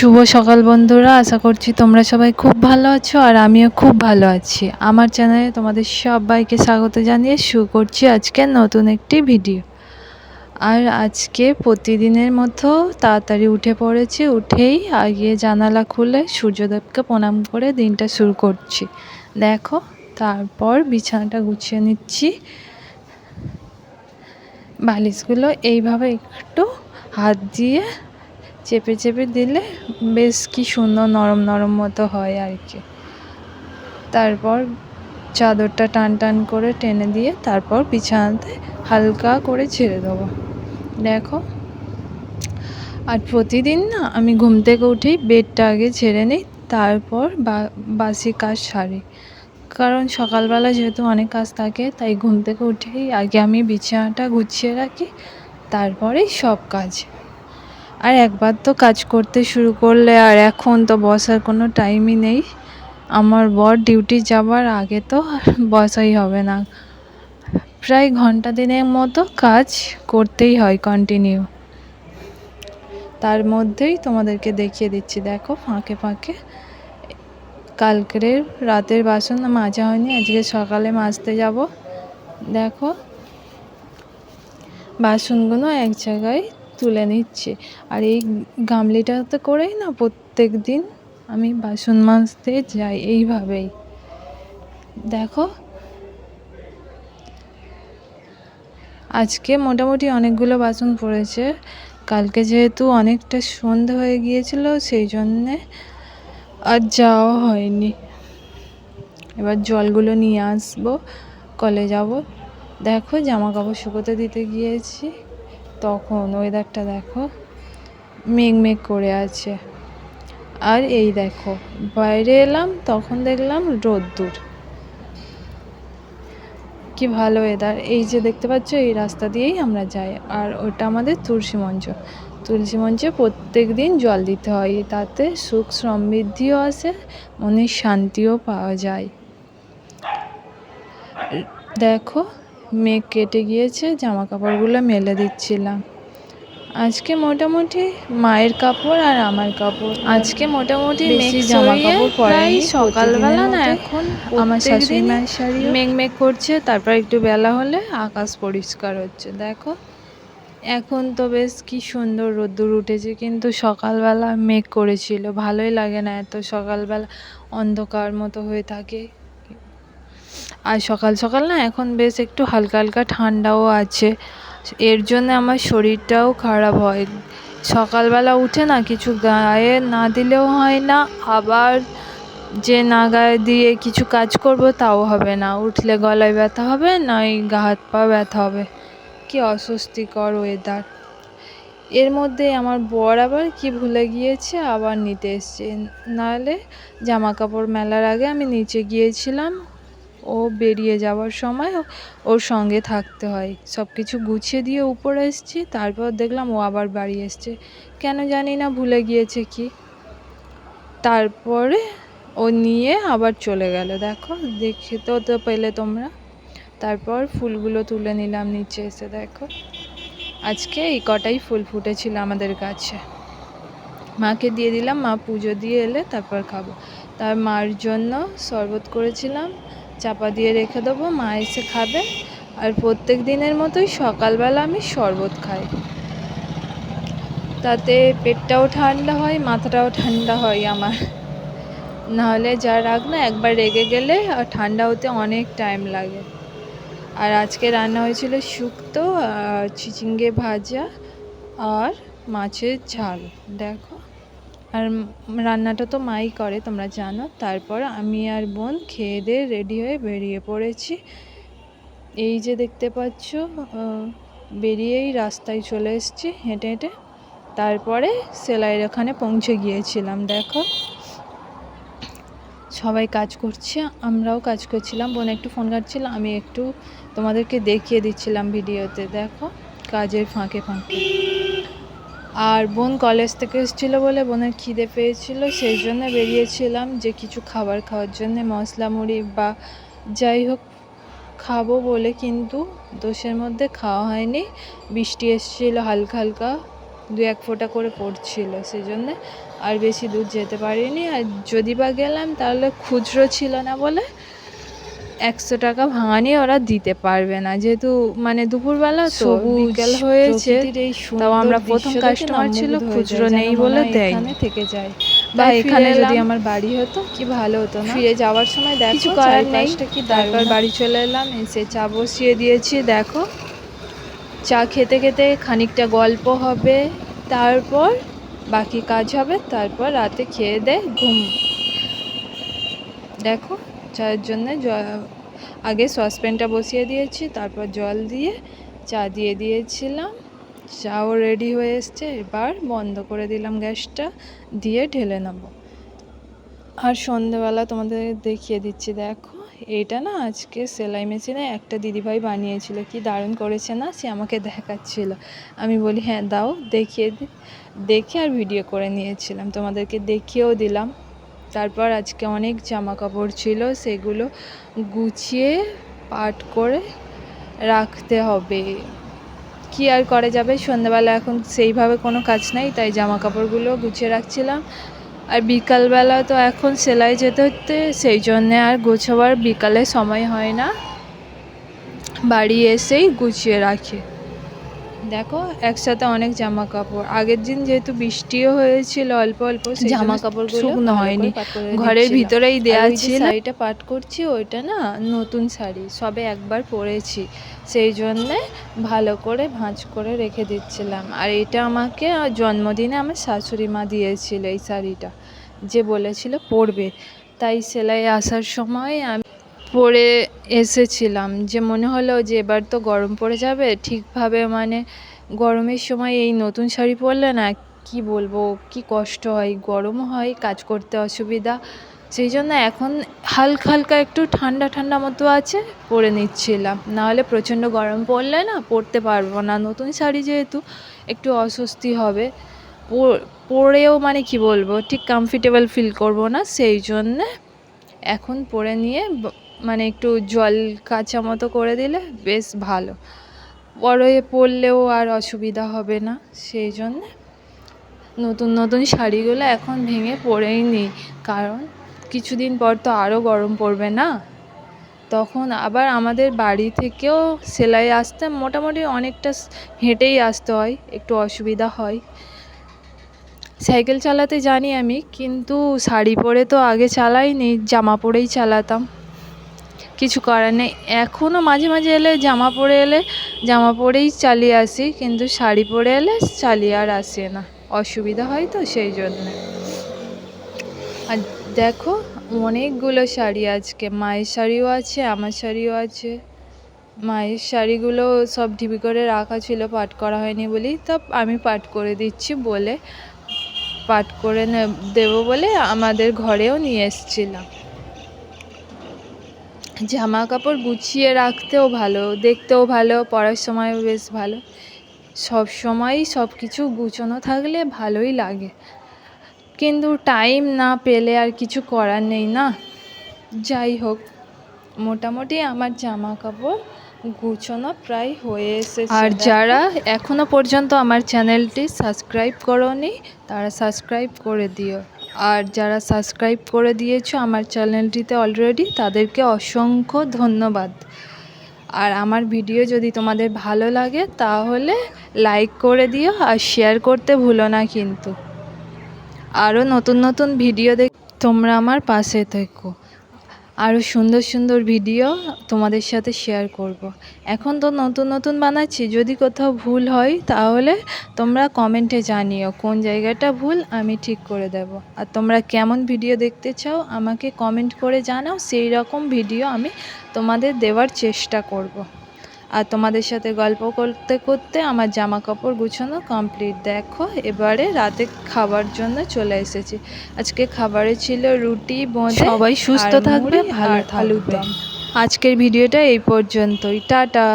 শুভ সকাল বন্ধুরা, আশা করছি তোমরা সবাই খুব ভালো আছো আর আমিও খুব ভালো আছি। আমার চ্যানেলে তোমাদের সবাইকে স্বাগত জানিয়ে শুরু করছি আজকে নতুন একটি ভিডিও। আর আজকে প্রতিদিনের মতো তাড়াতাড়ি উঠে পড়েছি। উঠেই আগে জানালা খুলে সূর্যদেবকে প্রণাম করে দিনটা শুরু করছি। দেখো, তারপর বিছানাটা গুছিয়ে নিচ্ছি। বালিশগুলো এইভাবে একটু হাত দিয়ে চেপে চেপে দিলে বেশ কি সুন্দর নরম নরম মতো হয় আর কি। তারপর চাদরটা টান টান করে টেনে দিয়ে তারপর বিছানাতে হালকা করে ছেড়ে দেবো। দেখো, আর প্রতিদিন না আমি ঘুম থেকে উঠেই বেডটা আগে ছেড়ে নিই, তারপর বাসি কাজ সারি। কারণ সকালবেলা যেহেতু অনেক কাজ থাকে, তাই ঘুম থেকে উঠেই আগে আমি বিছানাটা গুছিয়ে রাখি, তারপরেই সব কাজ। আর একবার তো কাজ করতে শুরু করলে আর এখন তো বসার কোনো টাইমই নেই। আমার বর ডিউটি যাবার আগে তো বসাই হবে না, প্রায় ঘন্টা দিনের মতো কাজ করতেই হয় কন্টিনিউ। তার মধ্যেই তোমাদেরকে দেখিয়ে দিচ্ছি, দেখো ফাঁকে ফাঁকে কালকের রাতের বাসন মাজা হয়নি, আজকে সকালে মাজতে যাব। দেখো, বাসনগুলো এক জায়গায় তুলে নিচ্ছি। আর এই গামলিটাতে করেই না প্রত্যেক দিন আমি বাসন মাজতে যাই এইভাবেই। দেখো, আজকে মোটামুটি অনেকগুলো বাসন পড়েছে। কালকে যেহেতু অনেকটা সন্ধে হয়ে গিয়েছিল, সেই জন্যে আর যাওয়া হয়নি। এবার জলগুলো নিয়ে আসবো, কলে যাব। দেখো, জামা কাপড় শুকোতে দিতে গিয়েছি, তখন ওয়েদারটা দেখো মেঘ মেঘ করে আছে। আর এই দেখো, বাইরে এলাম তখন দেখলাম রোদ্দুর। কি ভালো ওয়েদার। এই যে দেখতে পাচ্ছ, এই রাস্তা দিয়েই আমরা যাই। আর ওটা আমাদের তুলসী মঞ্চে প্রত্যেক দিন জল দিতে হয়, তাতে সুখ সমৃদ্ধিও আসে, মনের শান্তিও পাওয়া যায়। দেখো, মেঘ কেটে গিয়েছে, জামা কাপড়গুলো মেলে দিচ্ছিলাম। আজকে মোটামুটি মায়ের কাপড় আর আমার কাপড়, আজকে মোটামুটি বেশি জামা কাপড় পরাই। সকালবেলা না এখন আমার শাশুড়ি মায়ের শাড়ি মেঘ মেঘ করছে, তারপর একটু বেলা হলে আকাশ পরিষ্কার হচ্ছে। দেখো, এখন তো বেশ কি সুন্দর রোদ্দুর উঠেছে, কিন্তু সকালবেলা মেঘ করেছিল, ভালোই লাগে না এত সকালবেলা অন্ধকার মতো হয়ে থাকে। আর সকাল সকাল না এখন বেশ একটু হালকা হালকা ঠান্ডাও আছে, এর জন্য আমার শরীরটাও খারাপ হয়। সকালবেলা উঠে না কিছু গায়ে না দিলেও হয় না, আবার যে না গায়ে দিয়ে কিছু কাজ করব তাও হবে না। উঠলে গলায় ব্যথা হবে, নয় গা হাত পা ব্যথা হবে। কি অস্বস্তিকর ওয়েদার। এর মধ্যে আমার বর আবার কি ভুলে গিয়েছে, আবার নিতে এসছে। নাহলে জামা কাপড় মেলার আগে আমি নিচে গিয়েছিলাম, ও বেরিয়ে যাওয়ার সময় ওর সঙ্গে থাকতে হয়। সব কিছু গুছিয়ে দিয়ে উপরে এসেছি, তারপর দেখলাম ও আবার বাড়ি এসছে, কেন জানি না ভুলে গিয়েছে কি। তারপরে ও নিয়ে আবার চলে গেল। দেখো, দেখে তো পেলে তোমরা। তারপর ফুলগুলো তুলে নিলাম নিচে এসে। দেখো, আজকে এই কটাই ফুল ফুটেছিল আমাদের গাছে, মাকে দিয়ে দিলাম, মা পুজো দিয়ে এলে তারপর খাবো। তার মার জন্য শরবত করেছিলাম, চাপা দিয়ে রেখে দেবো, মা এসে খাবে। আর প্রত্যেক দিনের মতোই সকালবেলা আমি শরবত খাই, তাতে পেটটাও ঠান্ডা হয়, মাথাটাও ঠান্ডা হয় আমার। নাহলে যা রাগ না, একবার রেগে গেলে আর ঠান্ডা হতে অনেক টাইম লাগে। আর আজকে রান্না হয়েছিল শুক্তো আর চিচিঙ্গে ভাজা আর মাছের ঝাল। দেখো, আর রান্নাটা তো মাই করে, তোমরা জানো। তারপর আমি আর বোন খেয়ে দিয়ে রেডি হয়ে বেরিয়ে পড়েছি। এই যে দেখতে পাচ্ছ, বেরিয়েই রাস্তায় চলে এসেছি হেঁটে হেঁটে। তারপরে সেলাইয়ের ওখানে পৌঁছে গিয়েছিলাম। দেখো, সবাই কাজ করছে, আমরাও কাজ করছিলাম। বোন একটু ফোন ঘাঁটছিল, আমি একটু তোমাদেরকে দেখিয়ে দিচ্ছিলাম ভিডিওতে। দেখো, কাজের ফাঁকে ফাঁকে। আর বোন কলেজ থেকে এসেছিলো বলে বোনের খিদে পেয়েছিল, সেই জন্য বেরিয়েছিলাম যে কিছু খাবার খাওয়ার জন্যে, মশলা মুড়ি বা যাই হোক খাবো বলে, কিন্তু দোষের মধ্যে খাওয়া হয়নি। বৃষ্টি এসেছিলো হালকা হালকা, 1 ফোঁটা করে পড়ছিল, সেই জন্যে আর বেশি দূর যেতে পারিনি। আর যদি বা গেলাম তাহলে খুচরো ছিল না বলে 100 টাকা ভাঙানি ওরা দিতে পারবে না, যেহেতু মানে দুপুরবেলা তো বিকেল হয়েছে, তাও আমরা প্রথম কাস্টমার ছিল, খুচরো নেই বলে দেয় থেকে যায়। বা এখানে যদি আমার বাড়ি হতো কি ভালো হতো না। ফিরে যাওয়ার সময় দেখো কিছু করার নেই, তারপর বাড়ি চলে এলাম, এসে চা বসিয়ে দিয়েছি। দেখো চা খেতে খেতে খানিকটা গল্প হবে, তারপর বাকি কাজ হবে, তারপর রাতে খেয়ে দেয়ে ঘুম। দেখো চায়ের জন্য আগে সসপ্যানটা বসিয়ে দিয়েছি, তারপর জল দিয়ে চা দিয়ে দিয়েছিলাম, চাও রেডি হয়ে এসছে। এবার বন্ধ করে দিলাম গ্যাসটা, দিয়ে ঢেলে নেব। আর সন্ধ্যেবেলা তোমাদের দেখিয়ে দিচ্ছি। দেখো এটা না আজকে সেলাই মেশিনে একটা দিদিভাই বানিয়েছিল, কি দারুণ করেছে না, সে আমাকে দেখাচ্ছিল। আমি বলি হ্যাঁ দাও, দেখে আর ভিডিও করে নিয়েছিলাম, তোমাদেরকে দেখিয়েও দিলাম। তারপর আজকে অনেক জামা কাপড় ছিল, সেগুলো গুছিয়ে পাট করে রাখতে হবে। কি আর করা যাবে, সন্ধ্যাবেলা এখন সেইভাবে কোনো কাজ নাই, তাই জামা কাপড়গুলো গুছিয়ে রাখছিলাম। আর বিকালবেলা তো এখন সেলাই যেতে হতে, সেই জন্যে আর গোছাবার বিকালে সময় হয় না, বাড়ি এসেই গুছিয়ে রাখি। দেখো একসাথে অনেক জামা কাপড়, আগের দিন যেহেতু বৃষ্টিও হয়েছিল অল্প অল্প, জামা কাপড়গুলো শুকনো হয়নি, ঘরের ভিতরেই দেওয়া ছিল। শাড়িটা পাট করছি, ওইটা না নতুন শাড়ি, সবে একবার পরেছি, সেই জন্যে ভালো করে ভাঁজ করে রেখে দিচ্ছিলাম। আর এটা আমাকে জন্মদিনে আমার শাশুড়ি মা দিয়েছিল, এই শাড়িটা যে বলেছিল পরবে, তাই সেলাই আসার সময় আমি পরে এসেছিলাম, যে মনে হলো যে এবার তো গরম পড়ে যাবে ঠিকভাবে, মানে গরমের সময় এই নতুন শাড়ি পরলে না কি বলবো কি কষ্ট হয়, গরমও হয়, কাজ করতে অসুবিধা, সেই জন্য এখন হালকা হালকা একটু ঠান্ডা ঠান্ডা মতো আছে, পরে নিচ্ছিলাম। নাহলে প্রচণ্ড গরম পড়লে না পরতে পারবো না, নতুন শাড়ি যেহেতু একটু অস্বস্তি হবে, পরেও মানে কি বলবো ঠিক কমফর্টেবল ফিল করব না, সেই জন্যে এখন পরে নিয়ে মানে একটু জল কাচা মতো করে দিলে বেশ ভালো, পরে পরলেও আর অসুবিধা হবে না। সেই জন্যে নতুন নতুন শাড়িগুলো এখন ভেঙে পরেই নিই, কারণ কিছুদিন পর তো আরও গরম পড়বে না, তখন আবার আমাদের বাড়ি থেকেও সেলাই আসতে মোটামুটি অনেকটা হেঁটেই আসতে হয়, একটু অসুবিধা হয়। সাইকেল চালাতে জানি আমি, কিন্তু শাড়ি পরে তো আগে চালাইনি, জামা পরেই চালাতাম, কিছু করার নেই। এখনও মাঝে মাঝে জামা পরেই চালিয়ে আসি, কিন্তু শাড়ি পরে এলে চালিয়ে আর আসে না, অসুবিধা হয় তো সেই জন্যে। আর দেখো অনেকগুলো শাড়ি, আজকে মায়ের শাড়িও আছে, আমার শাড়িও আছে। মায়ের শাড়িগুলো সব ঢিবি করে রাখা ছিল, পাট করা হয়নি বলেই, তা আমি পাট করে দিচ্ছি বলে, পাট করে দেবো বলে আমাদের ঘরেও নিয়ে এসেছিলাম। জামা কাপড় গুছিয়ে রাখতেও ভালো, দেখতেও ভালো, পরার সময়ও বেশ ভালো, সব সময়ই সব কিছু গুছানো থাকলে ভালোই লাগে, কিন্তু টাইম না পেলে আর কিছু করার নেই না। যাই হোক, মোটামুটি আমার জামা কাপড় গুছানো প্রায় হয়ে এসেছে। আর যারা এখনও পর্যন্ত আমার চ্যানেলটি সাবস্ক্রাইব করোনি তারা সাবস্ক্রাইব করে দিও, আর যারা সাবস্ক্রাইব করে দিয়েছো আমার চ্যানেলটিতে অলরেডি, তাদেরকে অসংখ্য ধন্যবাদ। আর আমার ভিডিও যদি তোমাদের ভালো লাগে তাহলে লাইক করে দিও, আর শেয়ার করতে ভুলো না কিন্তু। আরও নতুন নতুন ভিডিও তোমরা আমার পাশে থেকো, আরও সুন্দর সুন্দর ভিডিও তোমাদের সাথে শেয়ার করব। এখন তো নতুন নতুন বানাচ্ছি, যদি কোথাও ভুল হয় তাহলে তোমরা কমেন্টে জানিও, কোন জায়গাটা ভুল আমি ঠিক করে দেব। আর তোমরা কেমন ভিডিও দেখতে চাও আমাকে কমেন্ট করে জানাও, সেই রকম ভিডিও আমি তোমাদের দেওয়ার চেষ্টা করব। আর তোমাদের সাথে গল্প করতে করতে আমার জামা কাপড় গুছানো কমপ্লিট। দেখো এবারে রাতে খাবার জন্য চলে এসেছি। আজকে খাবারে ছিল রুটি, বোঁদে। সবাই সুস্থ থাকবে, ভালো থাকবে। আজকের ভিডিওটা এই পর্যন্তই, টাটা।